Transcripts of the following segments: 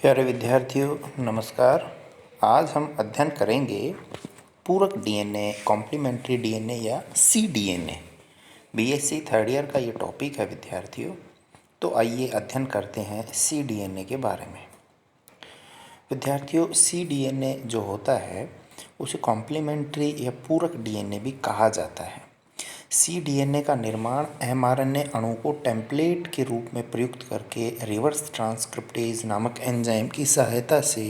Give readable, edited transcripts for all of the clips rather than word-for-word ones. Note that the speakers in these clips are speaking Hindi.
प्यारे विद्यार्थियों नमस्कार। आज हम अध्ययन करेंगे पूरक डीएनए, कॉम्प्लीमेंट्री डीएनए या cDNA। बीएससी थर्ड ईयर का ये टॉपिक है विद्यार्थियों। तो आइए अध्ययन करते हैं cDNA के बारे में। विद्यार्थियों cDNA जो होता है उसे कॉम्प्लीमेंट्री या पूरक डीएनए भी कहा जाता है। cDNA का निर्माण mRNA अणु को टेम्पलेट के रूप में प्रयुक्त करके रिवर्स ट्रांसक्रिप्टेज नामक एंजाइम की सहायता से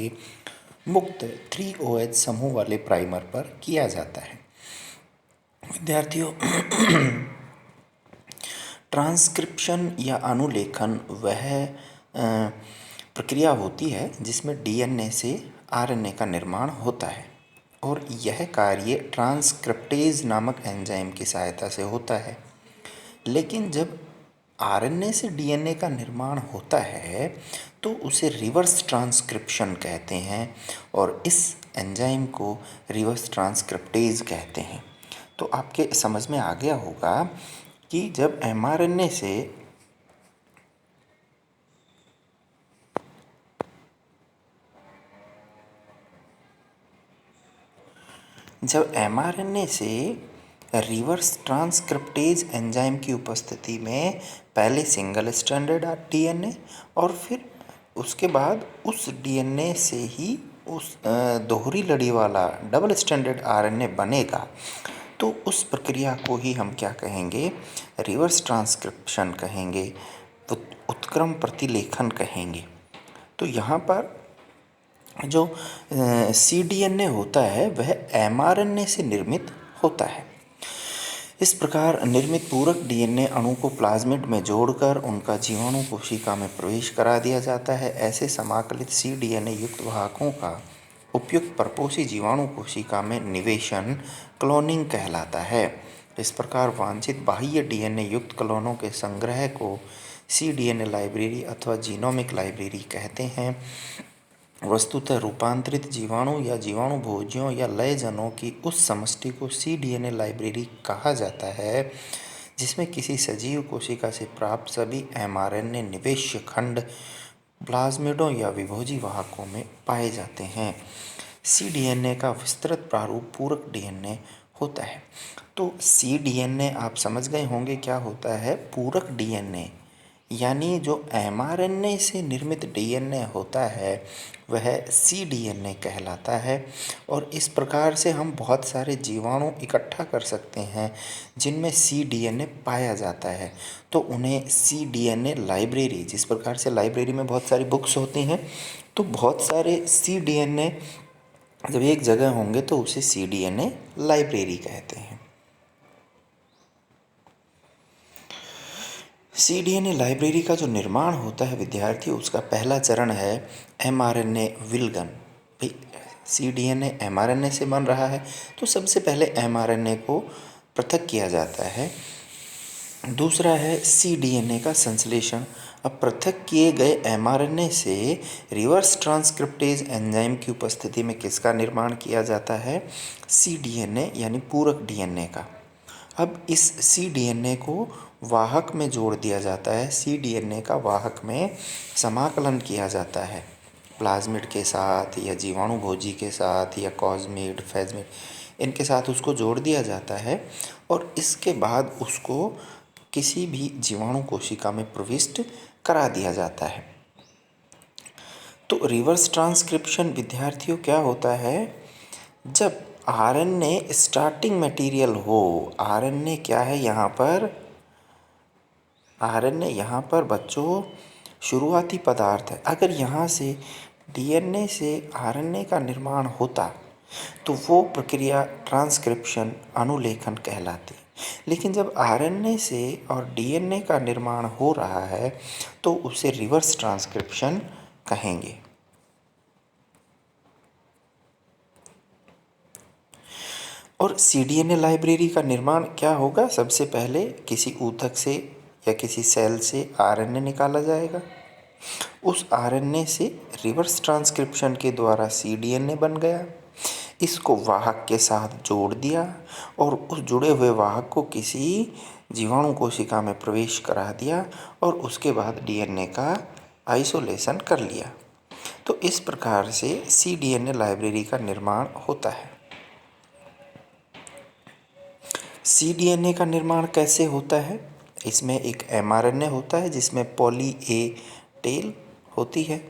मुक्त 3OH समूह वाले प्राइमर पर किया जाता है। विद्यार्थियों ट्रांसक्रिप्शन या अनुलेखन वह प्रक्रिया होती है जिसमें डीएनए से आरएनए का निर्माण होता है और यह कार्य ट्रांसक्रिप्टेज नामक एंजाइम की सहायता से होता है। लेकिन जब आरएनए से डीएनए का निर्माण होता है तो उसे रिवर्स ट्रांसक्रिप्शन कहते हैं और इस एंजाइम को रिवर्स ट्रांसक्रिप्टेज कहते हैं। तो आपके समझ में आ गया होगा कि जब एमआरएनए से रिवर्स ट्रांसक्रिप्टेज एंजाइम की उपस्थिति में पहले सिंगल स्ट्रैंडेड डीएनए और फिर उसके बाद उस डीएनए से ही उस दोहरी लड़ी वाला डबल स्ट्रैंडेड आरएनए बनेगा, तो उस प्रक्रिया को ही हम क्या कहेंगे, रिवर्स ट्रांसक्रिप्शन कहेंगे, उत्क्रम प्रतिलेखन कहेंगे। तो यहाँ पर जो cDNA होता है वह mRNA से निर्मित होता है। इस प्रकार निर्मित पूरक डीएनए अणु को प्लाज्मिड में जोड़कर उनका जीवाणु कोशिका में प्रवेश करा दिया जाता है। ऐसे समाकलित cDNA युक्त वाहकों का उपयुक्त परपोषी जीवाणु कोशिका में निवेशन क्लोनिंग कहलाता है। इस प्रकार वांछित बाह्य डीएनए युक्त क्लोनों के संग्रह को cDNA लाइब्रेरी अथवा जीनोमिक लाइब्रेरी कहते हैं। वस्तुतः रूपांतरित जीवाणु या जीवाणु भोजियों या लयजनों की उस समष्टि को cDNA लाइब्रेरी कहा जाता है जिसमें किसी सजीव कोशिका से प्राप्त सभी mRNA निवेश्य खंड प्लाज्मिडों या विभोजी वाहकों में पाए जाते हैं। cDNA का विस्तृत प्रारूप पूरक डीएनए होता है। तो cDNA आप समझ गए होंगे क्या होता है। पूरक डीएनए यानी जो mRNA से निर्मित डीएनए होता है वह cDNA कहलाता है और इस प्रकार से हम बहुत सारे जीवाणु इकट्ठा कर सकते हैं जिनमें cDNA पाया जाता है। तो उन्हें cDNA लाइब्रेरी, जिस प्रकार से लाइब्रेरी में बहुत सारी बुक्स होती हैं तो बहुत सारे cDNA जब एक जगह होंगे तो उसे cDNA लाइब्रेरी कहते हैं। cDNA लाइब्रेरी का जो निर्माण होता है विद्यार्थी, उसका पहला चरण है mRNA विलगन। भाई cDNA mRNA से बन रहा है तो सबसे पहले mRNA को पृथक किया जाता है। दूसरा है cDNA का संश्लेषण। अब पृथक किए गए mRNA से रिवर्स ट्रांसक्रिप्टेज एंजाइम की उपस्थिति में किसका निर्माण किया जाता है, cDNA यानी पूरक डीएनए का। अब इस cDNA को वाहक में जोड़ दिया जाता है। cDNA का वाहक में समाकलन किया जाता है प्लाज्मिड के साथ या जीवाणु भोजी के साथ या कॉस्मिड, फेजमिड, इनके साथ उसको जोड़ दिया जाता है और इसके बाद उसको किसी भी जीवाणु कोशिका में प्रविष्ट करा दिया जाता है। तो रिवर्स ट्रांसक्रिप्शन विद्यार्थियों क्या होता है, जब आरएनए स्टार्टिंग मटेरियल हो। आरएनए क्या है यहाँ पर, आरएनए यहाँ पर बच्चों शुरुआती पदार्थ है। अगर यहाँ से डीएनए से आरएनए का निर्माण होता तो वो प्रक्रिया ट्रांसक्रिप्शन, अनुलेखन कहलाती। लेकिन जब आरएनए से और डीएनए का निर्माण हो रहा है तो उसे रिवर्स ट्रांसक्रिप्शन कहेंगे। और cDNA लाइब्रेरी का निर्माण क्या होगा, सबसे पहले किसी ऊतक से या किसी सेल से आरएनए निकाला जाएगा। उस आरएनए से रिवर्स ट्रांसक्रिप्शन के द्वारा cDNA बन गया। इसको वाहक के साथ जोड़ दिया और उस जुड़े हुए वाहक को किसी जीवाणु कोशिका में प्रवेश करा दिया और उसके बाद डीएनए का आइसोलेशन कर लिया। तो इस प्रकार से cDNA लाइब्रेरी का निर्माण होता है। cDNA का निर्माण कैसे होता है? इसमें एक mRNA होता है जिसमें पॉली ए टेल होती है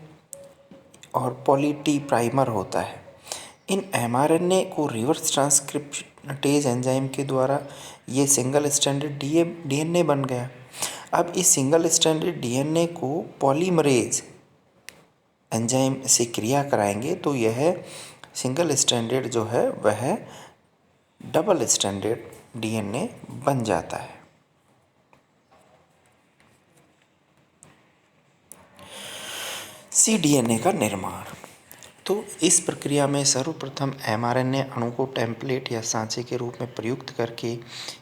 और पॉली टी प्राइमर होता है। इन mRNA को रिवर्स ट्रांसक्रिप्टेज एंजाइम के द्वारा ये सिंगल स्ट्रैंडेड DNA बन गया। अब इस सिंगल स्ट्रैंडेड DNA को पॉलीमरेज एंजाइम से क्रिया कराएंगे तो यह सिंगल स्ट्रैंडेड जो है वह डबल स्ट्रैंडेड DNA बन जाता है। cDNA का निर्माण। तो इस प्रक्रिया में सर्वप्रथम mRNA अणु को टेम्पलेट या सांचे के रूप में प्रयुक्त करके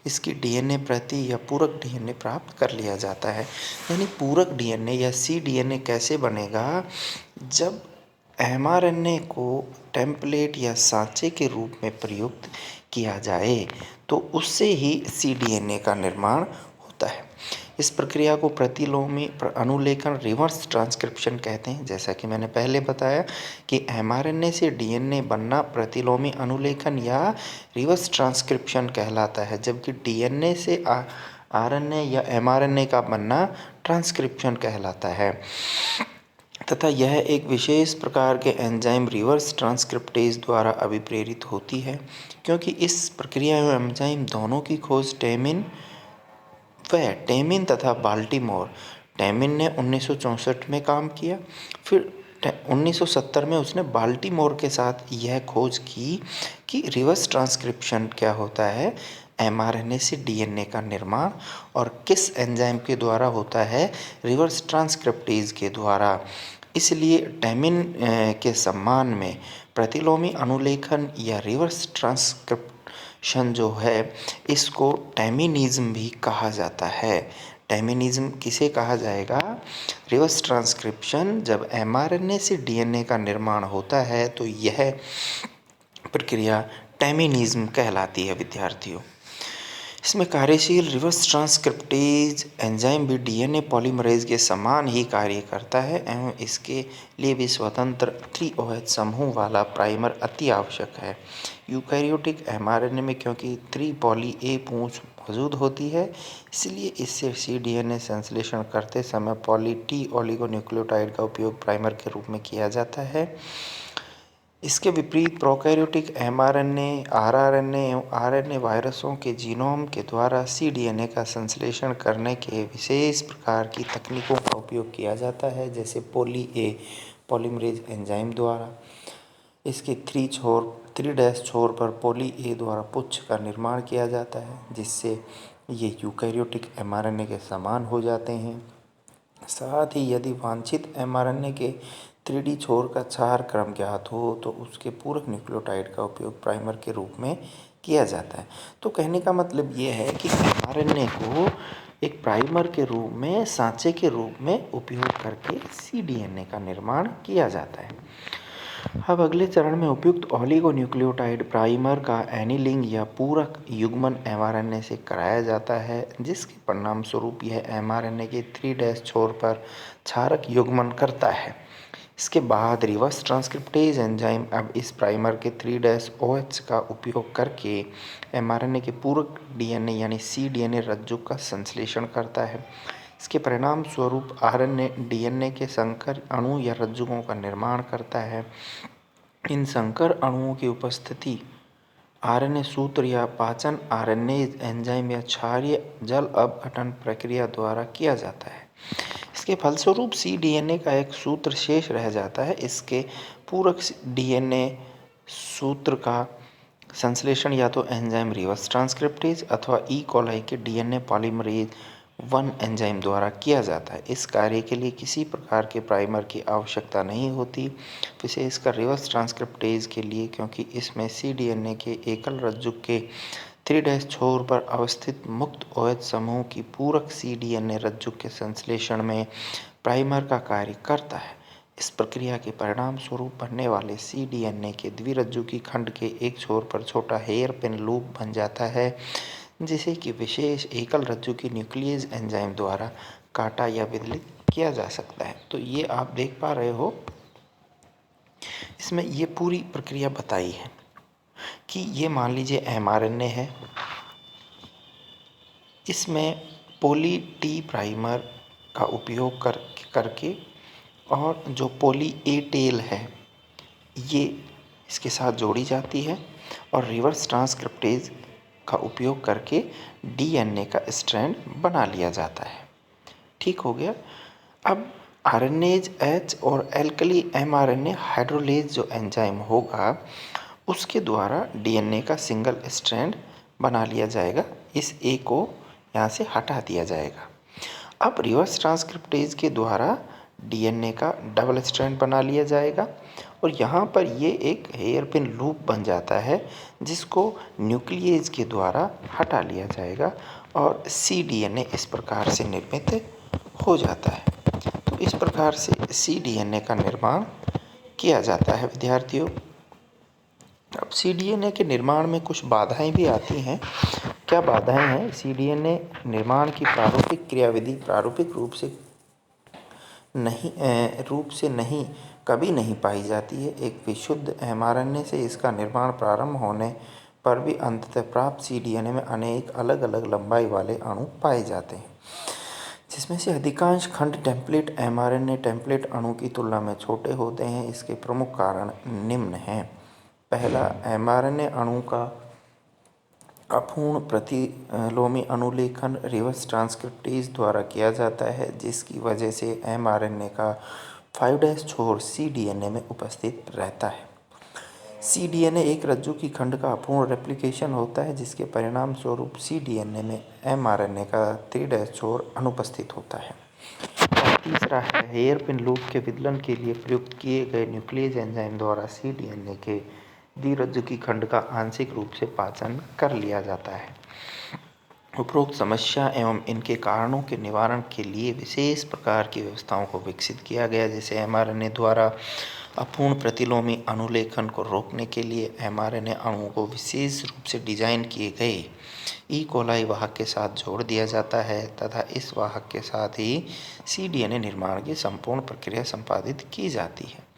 इसकी DNA प्रति या पूरक DNA प्राप्त कर लिया जाता है। यानी पूरक DNA या cDNA कैसे बनेगा? जब mRNA को टेम्पलेट या सांचे के रूप में प्रयुक्त किया जाए तो उससे ही cDNA का निर्माण होता है। इस प्रक्रिया को प्रतिलोमी अनुलेखन रिवर्स ट्रांसक्रिप्शन कहते हैं। जैसा कि मैंने पहले बताया कि mRNA से DNA बनना प्रतिलोमी अनुलेखन या रिवर्स ट्रांसक्रिप्शन कहलाता है, जबकि DNA से RNA या mRNA का बनना ट्रांसक्रिप्शन कहलाता है तथा यह एक विशेष प्रकार के एंजाइम रिवर्स ट्रांसक्रिप्टेज द्वारा अभिप्रेरित होती है, क्योंकि इस प्रक्रिया में एंजाइम दोनों की खोज टेमिन तथा बाल्टीमोर। टेमिन ने 1964 में काम किया, फिर 1970 में उसने बाल्टीमोर के साथ यह खोज की कि रिवर्स ट्रांसक्रिप्शन क्या होता है, mRNA से DNA का निर्माण और किस एंजाइम के द्वारा होता है, रिवर्स ट्रांसक्रिप्टेज के द्वारा। इसलिए टेमिन के सम्मान में प्रतिलोमी अनुलेखन या रिवर्स ट्रांसक्रिप्शन जो है इसको टेमिनिज्म भी कहा जाता है। टेमिनिज्म किसे कहा जाएगा? Reverse transcription. जब mRNA से DNA का निर्माण होता है तो यह प्रक्रिया टेमिनिज्म कहलाती है विद्यार्थियों। इसमें कार्यशील रिवर्स ट्रांसक्रिप्टेज एंजाइम भी DNA पॉलीमरेज के समान ही कार्य करता है एवं इसके लिए भी स्वतंत्र 3OH समूह वाला प्राइमर अति आवश्यक है। यूकैरियोटिक mRNA में क्योंकि 3 पॉली ए पूंछ मौजूद होती है, इसलिए इससे cDNA संश्लेषण करते समय पॉली टी ओलिगोन्यूक्लियोटाइड का उपयोग प्राइमर के रूप में किया जाता है। इसके विपरीत प्रोकैरियोटिक mRNA, rRNA एवं RNA वायरसों के जीनोम के द्वारा cDNA का संश्लेषण करने के विशेष प्रकार की तकनीकों का उपयोग किया जाता है, जैसे पॉली ए पॉलीमरेज एंजाइम द्वारा। इसके 3' छोर पर पॉली ए द्वारा पुच्छ का निर्माण किया जाता है, जिससे ये यूकैरियोटिक mRNA के समान हो जाते हैं। साथ ही यदि वांछित mRNA के 3D छोर का क्षार क्रम ज्ञात हो तो उसके पूरक न्यूक्लियोटाइड का उपयोग प्राइमर के रूप में किया जाता है। तो कहने का मतलब ये है कि mRNA को एक प्राइमर के रूप में, सांचे के रूप में उपयोग करके cDNA का निर्माण किया जाता है। अब अगले चरण में उपयुक्त ओलिगोन्यूक्लियोटाइड प्राइमर का एनीलिंग या पूरक युग्मन mRNA से कराया जाता है, जिसके परिणाम स्वरूप यह mRNA के 3' छोर पर क्षारक युग्मन करता है। इसके बाद रिवर्स ट्रांसक्रिप्टेज एंजाइम अब इस प्राइमर के 3' का उपयोग करके mRNA के पूरक DNA यानी cDNA रज्जु का संश्लेषण करता है। इसके परिणाम स्वरूप RNA DNA के संकर अणु या रज्जुओं का निर्माण करता है। इन संकर अणुओं की उपस्थिति RNA सूत्र या पाचन RNA एंजाइम या क्षारीय जल अपघटन प्रक्रिया द्वारा किया जाता है। इसके फलस्वरूप cDNA का एक सूत्र शेष रह जाता है। इसके पूरक DNA सूत्र का संश्लेषण या तो एंजाइम रिवर्स ट्रांसक्रिप्टेज अथवा ई कोलाई के DNA पॉलीमरेज 1 एंजाइम द्वारा किया जाता है। इस कार्य के लिए किसी प्रकार के प्राइमर की आवश्यकता नहीं होती, विशेषकर रिवर्स ट्रांसक्रिप्टेज के लिए, क्योंकि इसमें cDNA के एकल रज्जु के 3' छोर पर अवस्थित मुक्त OH समूह की पूरक cDNA रज्जु के संश्लेषण में प्राइमर का कार्य करता है। इस प्रक्रिया के परिणाम स्वरूप बनने वाले cDNA के द्विरज्जुकी खंड के एक छोर पर छोटा हेयर पिन लूप बन जाता है, जिसे कि विशेष एकल रज्जु की न्यूक्लियस एंजाइम द्वारा काटा या विदलित किया जा सकता है। तो ये आप देख पा रहे हो जिसमें ये पूरी प्रक्रिया बताई है कि ये मान लीजिए mRNA है, इसमें पॉली टी प्राइमर का उपयोग करके और जो पॉली ए टेल है ये इसके साथ जोड़ी जाती है और रिवर्स ट्रांसक्रिप्टेज का उपयोग करके डीएनए का स्ट्रैंड बना लिया जाता है। ठीक हो गया। अब आरएनएज एच और एल्कली एमआरएनए हाइड्रोलेज जो एंजाइम होगा उसके द्वारा डीएनए का सिंगल स्ट्रैंड बना लिया जाएगा। इस ए को यहाँ से हटा दिया जाएगा। अब रिवर्स ट्रांसक्रिप्टेज के द्वारा डीएनए का डबल स्ट्रैंड बना लिया जाएगा और यहाँ पर ये एक हेयर पिन लूप बन जाता है जिसको न्यूक्लियेज के द्वारा हटा लिया जाएगा और cDNA इस प्रकार से निर्मित हो जाता है। तो इस प्रकार से cDNA का निर्माण किया जाता है विद्यार्थियों। अब cDNA के निर्माण में कुछ बाधाएं भी आती हैं। क्या बाधाएं हैं? cDNA निर्माण की प्रारूपिक क्रियाविधि प्रारूपिक रूप से नहीं कभी नहीं पाई जाती है। एक विशुद्ध mRNA से इसका निर्माण प्रारंभ होने पर भी अंततः प्राप्त cDNA में अनेक अलग अलग लंबाई वाले अणु पाए जाते हैं, जिसमें से अधिकांश खंड टेम्पलेट mRNA टेम्पलेट अणु की तुलना में छोटे होते हैं। इसके प्रमुख कारण निम्न हैं। पहला, mRNA अणु का अपूर्ण प्रतिलोमी अनुलेखन रिवर्स ट्रांसक्रिप्टेज द्वारा किया जाता है, जिसकी वजह से mRNA का 5' छोर cDNA में उपस्थित रहता है। cDNA एक रज्जु की खंड का अपूर्ण रेप्लिकेशन होता है, जिसके परिणाम स्वरूप cDNA में mRNA का 3' छोर अनुपस्थित होता है। और तीसरा है, हेयर पिन लूप के विदलन के लिए प्रयुक्त किए गए न्यूक्लियेज एंजाइम द्वारा cDNA के द्विरज्जु की खंड का आंशिक रूप से पाचन कर लिया जाता है। उपरोक्त समस्या एवं इनके कारणों के निवारण के लिए विशेष प्रकार की व्यवस्थाओं को विकसित किया गया, जैसे mRNA द्वारा अपूर्ण प्रतिलोमी अनुलेखन को रोकने के लिए mRNA अणुओं को विशेष रूप से डिजाइन किए गए ई कोलाई वाहक के साथ जोड़ दिया जाता है तथा इस वाहक के साथ ही cDNA निर्माण की संपूर्ण प्रक्रिया संपादित की जाती है।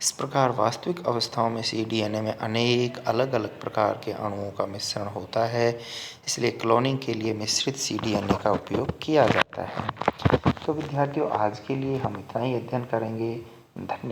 इस प्रकार वास्तविक अवस्थाओं में cDNA में अनेक अलग अलग प्रकार के अणुओं का मिश्रण होता है, इसलिए क्लोनिंग के लिए मिश्रित cDNA का उपयोग किया जाता है। तो विद्यार्थियों, आज के लिए हम इतना ही अध्ययन करेंगे। धन्यवाद।